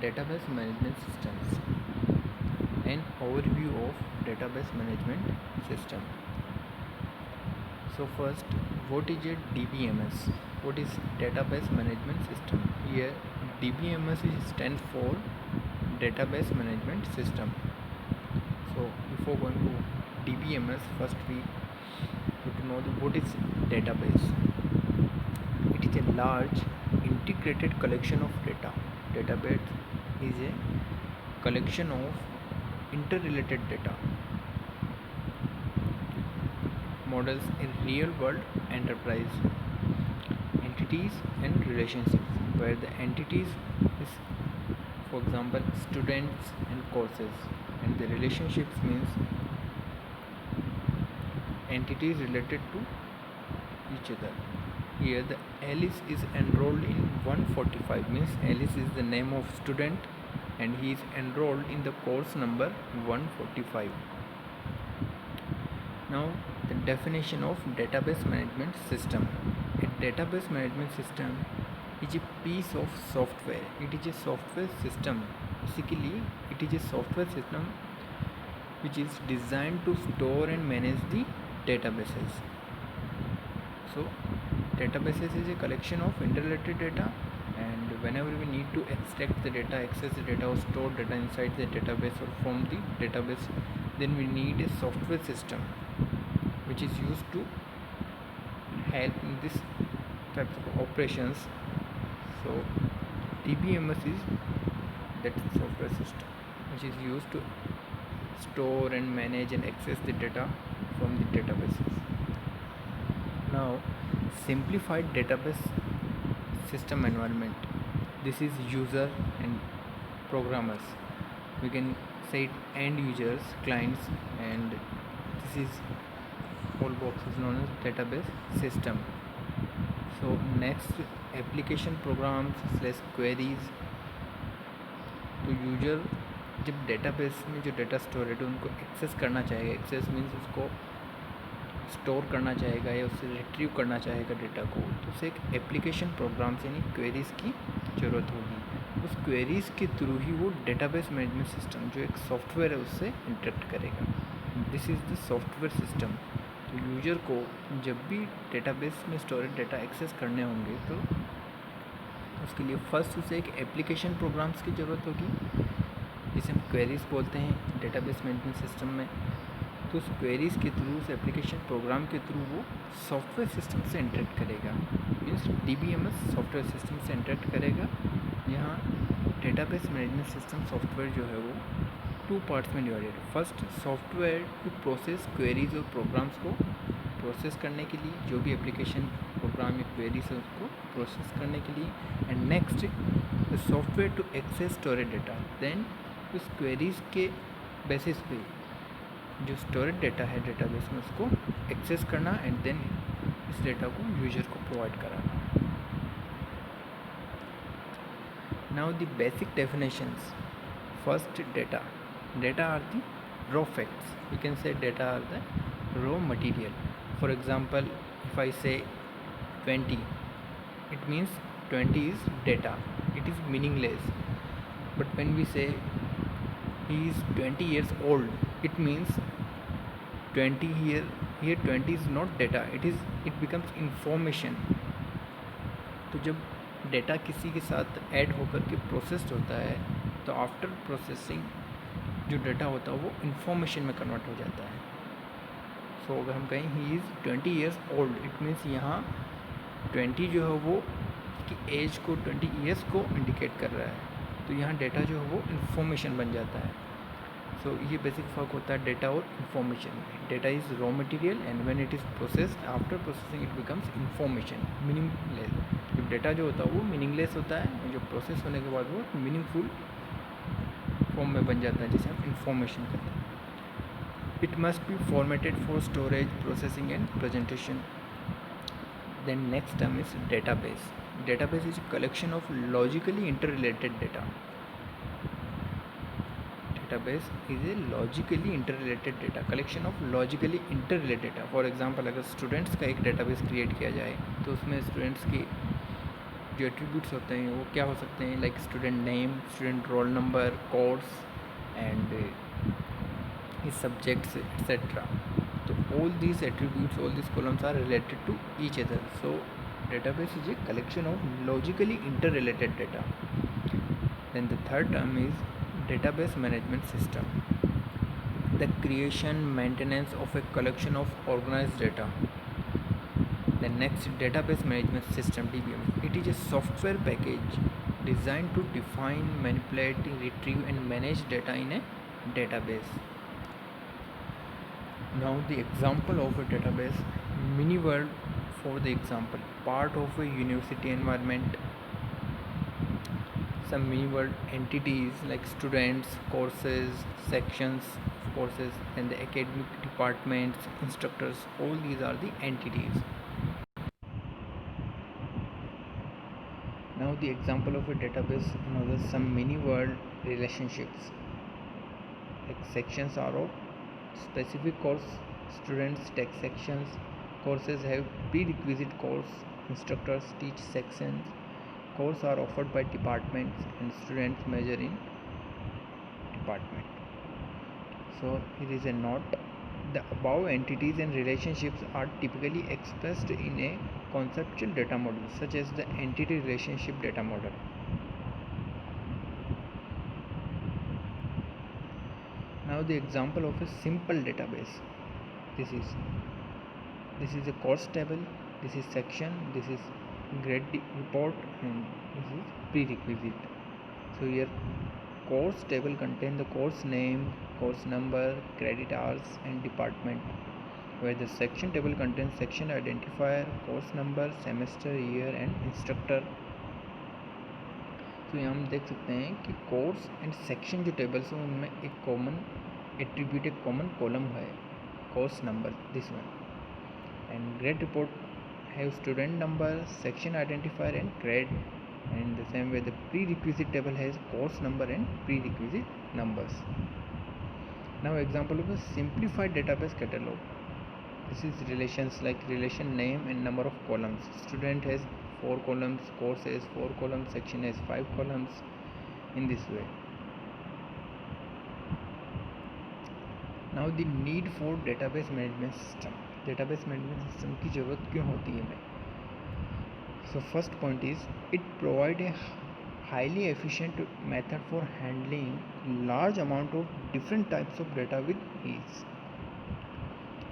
database management systems. An overview of database management system. So first, what is a DBMS? What is database management system? Here DBMS stands for database management system. So before going to DBMS, first we need to know what is database. It is a large integrated collection of data. Database is a collection of interrelated data. Models a real world enterprise entities and relationships, where the entities is, for example, students and courses, and the relationships means entities related to each other. Here the Alice is enrolled in 145, means Alice is the name of student and he is enrolled in the course number 145. Now the definition of database management system. A database management system is a piece of software. It is a software system. Basically it is a software system which is designed to store and manage the databases. So databases is a collection of interrelated data, and whenever we need to extract the data, access the data, or store data inside the database or from the database, then we need a software system which is used to help in this types of operations. So DBMS is that software system which is used to store and manage and access the data from the databases. Now simplified database system environment. This is user and programmers. We can say it end users, clients, and this is whole box is known as database system. So next, application programs / queries. तो user जब database में जो data store है तो उनको access करना चाहेगा. Access means उसको स्टोर करना चाहेगा या उससे रिट्रीव करना चाहेगा डेटा को, तो उसे एक एप्लीकेशन प्रोग्राम्स यानी क्वेरीज़ की ज़रूरत होगी. उस क्वेरीज़ के थ्रू ही वो डेटाबेस मैनेजमेंट सिस्टम जो एक सॉफ्टवेयर है उससे इंटरेक्ट करेगा. This is the software system. तो यूजर को जब भी डेटाबेस में स्टोरेज डेटा एक्सेस करने होंगे तो उसके लिए फ़र्स्ट उसे एक एप्लीकेशन प्रोग्राम्स की ज़रूरत होगी जिसे हम क्वेरीज़ बोलते हैं डेटाबेस मैनेजमेंट सिस्टम में. तो उस क्वेरीज़ के थ्रू, उस एप्लीकेशन प्रोग्राम के थ्रू वो सॉफ्टवेयर सिस्टम से इंटरेक्ट करेगा. मीन्स DBMS सॉफ्टवेयर सिस्टम से इंटरेक्ट करेगा. यहाँ डेटाबेस मैनेजमेंट सिस्टम सॉफ्टवेयर जो है वो 2 पार्ट्स में divided. First, software to process queries और प्रोग्राम्स को प्रोसेस करने के लिए, जो भी एप्लीकेशन प्रोग्राम या क्वेरीज है उसको प्रोसेस करने के लिए. And next, the software to access storage data. Then उस क्वेरीज के बेसिस पे जो स्टोरेज डेटा है डेटाबेस में उसको एक्सेस करना एंड देन इस डेटा को यूजर को प्रोवाइड कराना. Now the basic definitions. First, data. Data are the raw facts. You can say data are the raw material. For example, if I say 20, it means 20 is data. It is meaningless. But when we say he is 20 years old, it means 20 here 20 is not data. It becomes information. तो जब data किसी के साथ add होकर के processed होता है तो आफ्टर प्रोसेसिंग जो डेटा होता है वो इन्फॉर्मेशन में कन्वर्ट हो जाता है. सो अगर हम कहें he is 20 years old, it means यहाँ 20 जो है वो की एज को 20 ईयर्स को इंडिकेट कर रहा है. तो यहाँ डेटा जो है वो इन्फॉर्मेशन बन जाता है. सो ये बेसिक फ़र्क होता है डेटा और इन्फॉर्मेशन में. Data is raw material and when it is processed after processing it becomes information, meaningless. जब डेटा जो होता है वो मीनिंगलेस होता है और जो प्रोसेस होने के बाद वो मीनिंगफुल फॉर्म में बन जाता है जिसे हम इंफॉर्मेशन कहते हैं. It must be formatted for storage, processing and presentation. Then next term is database. Database is a collection of logically interrelated data. Database is a logically interrelated data, collection of logically interrelated data. For example, अगर students का एक database create किया जाए तो उसमें students की जो attributes होते हैं वो क्या हो सकते हैं, like student name, student roll number, course and his subjects, etc. So all these attributes, all these columns are related to each other. So database is a collection of logically interrelated data. Then the third term is database management system, the creation, maintenance of a collection of organized data. The next, database management system, DBM. It is a software package designed to define, manipulate, retrieve and manage data in a database. Now the example of a database, mini world. For the example, part of a university environment, some mini world entities like students, courses, sections of courses, and the academic departments, instructors, all these are the entities. Now the example of a database, another some mini world relationships, like sections are of specific course, students take sections, courses have prerequisite course, instructors teach sections, courses are offered by departments and students major in department. So here is a note. The above entities and relationships are typically expressed in a conceptual data model such as the entity relationship data model. Now the example of a simple database. This is a course table, this is section, this is grade report, and this is prerequisite. So here course table contain the course name, course number, credit hours and department, where the section table contains section identifier, course number, semester, year and instructor. तो यहाँ हम देख सकते हैं कि course and section जो tables हैं उनमें एक कॉमन एट्रीब्यूट, एक कॉमन कॉलम है, course number, this one, and grade report have student number, section identifier and grade, and the same way the prerequisite table has course number and prerequisite numbers. Now example of a simplified database catalog. This is relations like relation name and number of columns. Student has 4 columns, course has 4 columns, section has 5 columns, in this way. Now the need for database management system. Database management system की ज़रूरत क्यों होती है हमें? So first point is it provide a highly efficient method for handling large amount of different types of data with ease.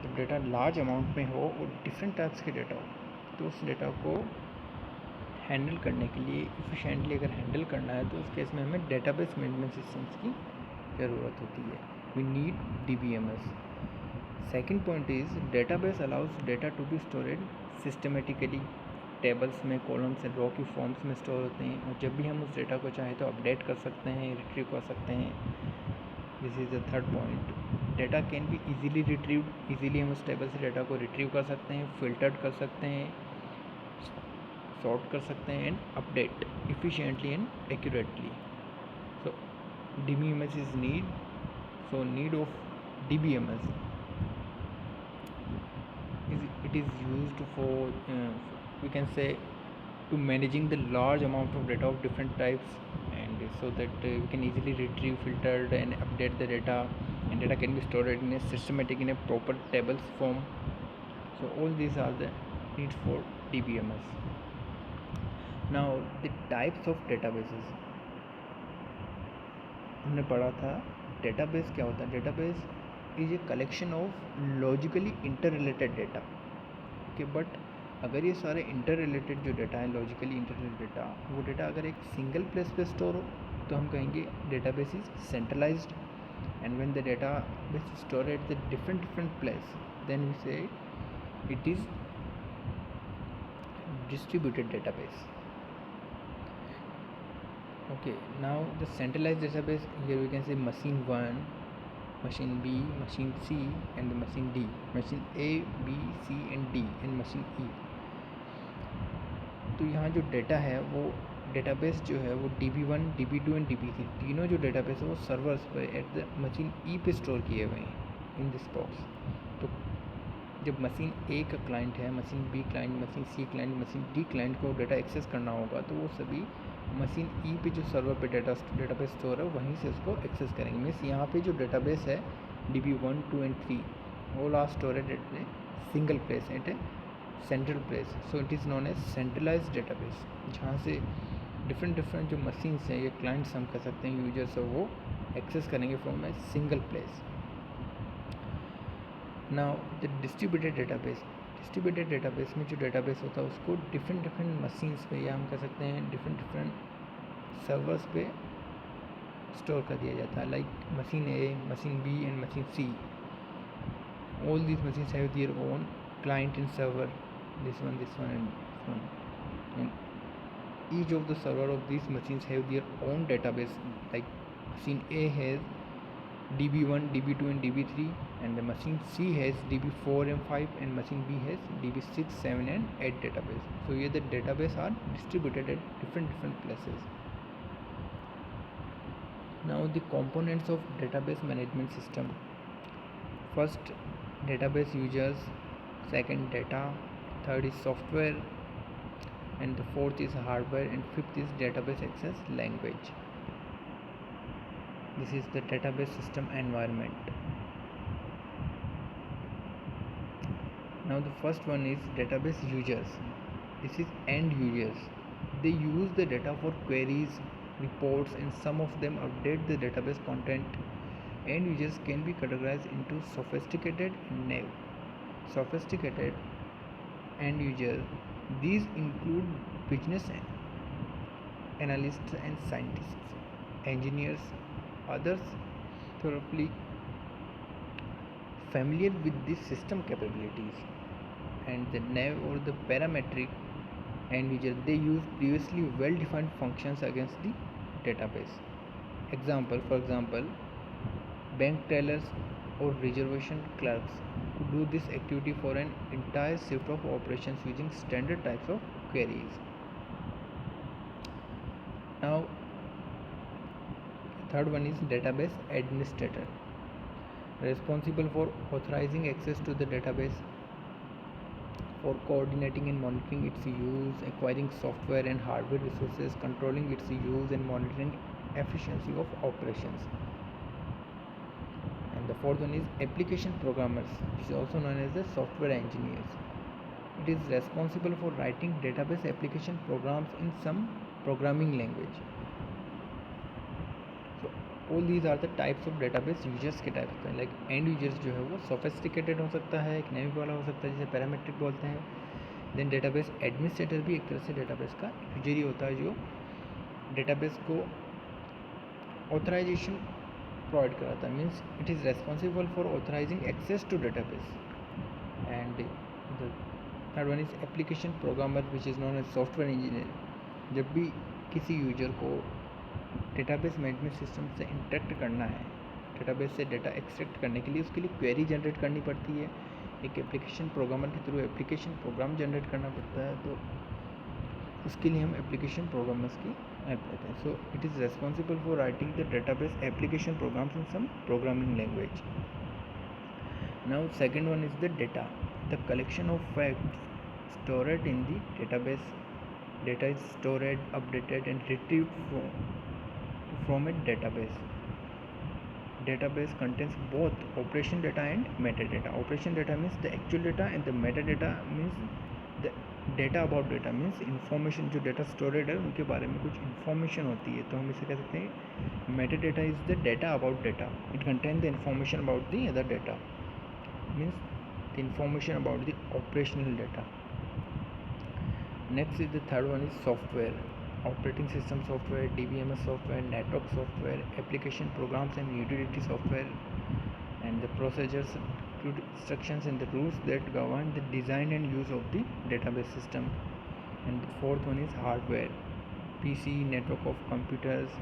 जब data large amount में हो और डिफरेंट टाइप्स के डेटा हो तो उस डेटा को हैंडल करने के लिए इफ़िशेंटली अगर हैंडल करना है तो उस केस में हमें डेटाबेस मैनेजमेंट सिस्टम्स की ज़रूरत होती है. We need DBMS. Second point is database allows data to be stored systematically. Tables में, कॉलम्स एंड रो की फॉर्म्स में स्टोर होते हैं और जब भी हम उस डेटा को चाहें तो अपडेट कर सकते हैं, रिट्रीव कर सकते हैं. This is the third point. Data can be easily retrieved. Easily हम उस टेबल से डेटा को रिट्रीव कर सकते हैं, फिल्टर्ड कर सकते हैं, सॉर्ट कर सकते हैं and update efficiently and accurately. So DBMS is need. So need of DBMS it is used for we can say to managing the large amount of data of different types, and so that we can easily retrieve, filtered and update the data, and data can be stored in a systematic, in a proper tables form. So all these are the needs for DBMS. Now the types of databases. हमने पढ़ा था database क्या होता है. Database is a collection of logically inter related data. Okay, but अगर ये सारे inter related जो डेटा है, लॉजिकली इंटर रिलेटेड डेटा, वो डेटा अगर एक सिंगल प्लेस पे स्टोर हो तो हम कहेंगे database is centralised. And when the database store at the different place then we say it is distributed database. Okay, now the centralized database, here we can say machine 1, machine B, machine C and the machine D, machine A, B, C and D and machine E. तो यहाँ जो data है वो database जो है वो DB1, DB2 and DB3 तीनों जो डेटाबेस है वो सर्वर्स पे एट द मशीन E पे स्टोर किए हुए हैं इन दिस बॉक्स. तो जब मशीन ए का क्लाइंट है, मशीन बी क्लाइंट, मशीन सी क्लाइंट, मशीन डी क्लाइंट को डेटा एक्सेस करना होगा, तो वो सभी मशीन ई पे जो सर्वर पे डेटाबेस स्टोर है वहीं से उसको एक्सेस करेंगे। मीन्स यहाँ पे जो डेटाबेस है DB1, 2 and 3 all are stored at a single place, at a central place, so it is known as centralized database, जहाँ से डिफरेंट जो मशीन्स हैं या क्लाइंट्स हम कह सकते हैं, यूजर्स है, वो एक्सेस करेंगे from a single place. Now the distributed database में जो डेटाबेस होता है उसको डिफरेंट मशीन्स पे या हम कह सकते हैं डिफरेंट सर्वर्स पे स्टोर कर दिया जाता है, like machine A, machine B and machine C. All these machines have their own client and server, this one and this one, and each of the server of these machines have their own database, like machine A has DB1, DB2 and DB3, and the machine C has DB4 and 5, and machine B has DB6, 7 and 8 database. So here the database are distributed at different places. Now the components of database management system. First, database users, second data, third is software, and the fourth is hardware, and fifth is database access language. This is the database system environment. Now the first one is database users. This is end users. They use the data for queries, reports, and some of them update the database content. End users can be categorized into sophisticated and naive. Sophisticated end users, these include business analysts and scientists, engineers, others thoroughly familiar with the system capabilities. And the naive or the parametric end user, they use previously well-defined functions against the database. For example, bank tellers or reservation clerks who do this activity for an entire shift of operations using standard types of queries. Now, third one is database administrator, responsible for authorizing access to the database, for coordinating and monitoring its use, acquiring software and hardware resources, controlling its use, and monitoring efficiency of operations. The fourth one is application programmers, which is also known as the software engineers. It is responsible for writing database application programs in some programming language. So all these are the types of database users के type होते हैं. Like end users जो है वो sophisticated हो सकता है, एक naive वाला हो सकता है जिसे parametric बोलते हैं. Then database administrator भी एक तरह से database का user ही होता है जो database को authorization प्रोवाइड कराता है. Means it is responsible for authorising access to database. And the third one is application programmer, which is known as software engineer. जब भी किसी यूजर को डेटाबेस मैनेजमेंट सिस्टम से इंटरेक्ट करना है, डेटाबेस से डेटा एक्सट्रैक्ट करने के लिए उसके लिए क्वेरी जनरेट करनी पड़ती है. एक एप्लीकेशन प्रोग्रामर के थ्रू एप्लीकेशन प्रोग्राम जनरेट करना पड़ता है, तो उसके लिए हम एप्लीकेशन प्रोग्रामर्स की हेल्प लेते हैं. So it is responsible for writing the database application programs in some programming language. Now second one is the data, the collection of facts stored in the database. Data is stored, updated, and retrieved from a database. Database contains both operation data and metadata. Operation data means the actual data, and the metadata means the data about data, means information. जो data stored है उनके बारे में कुछ information होती है, तो हम इसे कह सकते हैं metadata is the data about data. It contains the information about the other data, means the information about the operational data. Next is the third one is software, operating system software, DBMS software, network software, application programs and utility software, and the procedures, instructions and the rules that govern the design and use of the database system. And the fourth one is hardware, PC, network of computers,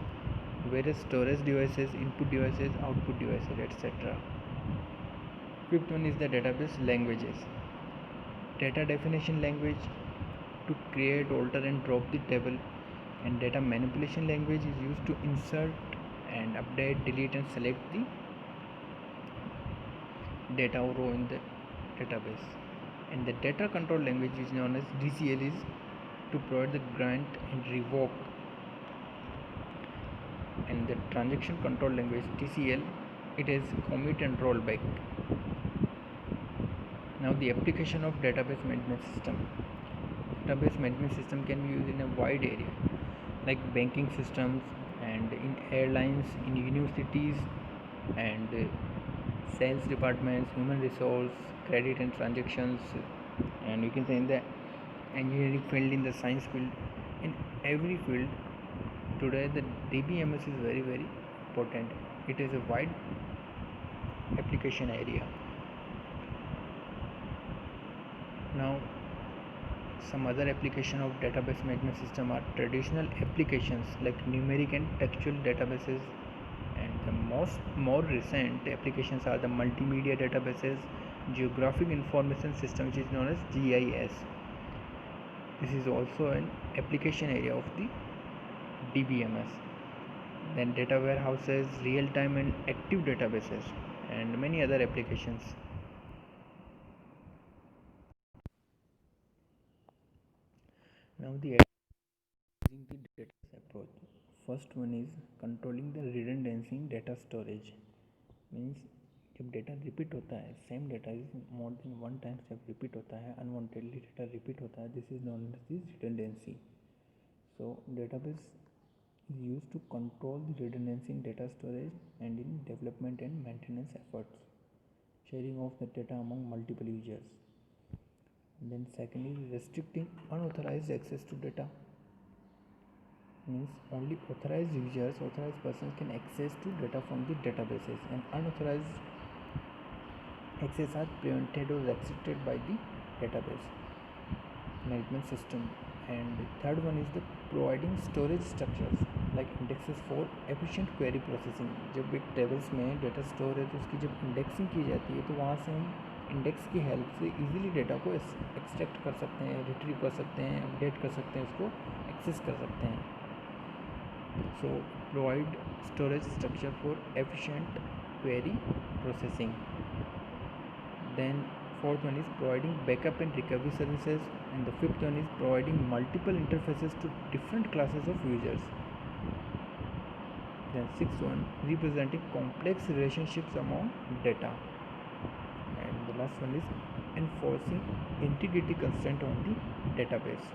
various storage devices, input devices, output devices, etc. Fifth one is the database languages, data definition language to create, alter and drop the table, and data manipulation language is used to insert and update, delete and select the data row in the database. And the data control language is known as DCL is to provide the grant and revoke. And the transaction control language TCL, it is commit and rollback. Now the application of database management system. Database management system can be used in a wide area like banking systems and in airlines, in universities and sales departments, human resource, credit and transactions, and you can say in the engineering field, in the science field, in every field. Today the DBMS is very important. It is a wide application area. Now some other application of database management system are traditional applications like numeric and textual databases, and the more recent applications are the multimedia databases, geographic information system, which is known as GIS. This is also an application area of the DBMS. Then data warehouses, real-time and active databases, and many other applications. Now the using the data approach. First one is controlling the redundancy in data storage. Means जब data repeat होता है, same data is more than one times जब repeat होता है, unwantedly data repeat होता है, this is known as this redundancy. So database is used to control the redundancy in data storage and in development and maintenance efforts, sharing of the data among multiple users. And then second is restricting unauthorized access to data. Means only authorized users, authorized persons can access to data from the databases, and unauthorized access are prevented or restricted by the database management system. And third one is the providing storage structures like indexes for efficient query processing. जब एक tables में data store है तो उसकी जब indexing की जाती है तो वहाँ से हम इंडेक्स की हेल्प से इजीली डेटा को एक्सट्रैक्ट कर सकते हैं, रिट्रीव कर सकते हैं, अपडेट कर सकते हैं, उसको एक्सेस कर सकते हैं. So provide storage structure for efficient query processing. Then fourth one is providing backup and recovery services, and the fifth one is providing multiple interfaces to different classes of users. Then sixth one, representing complex relationships among data, and the last one is enforcing integrity constraint on the database.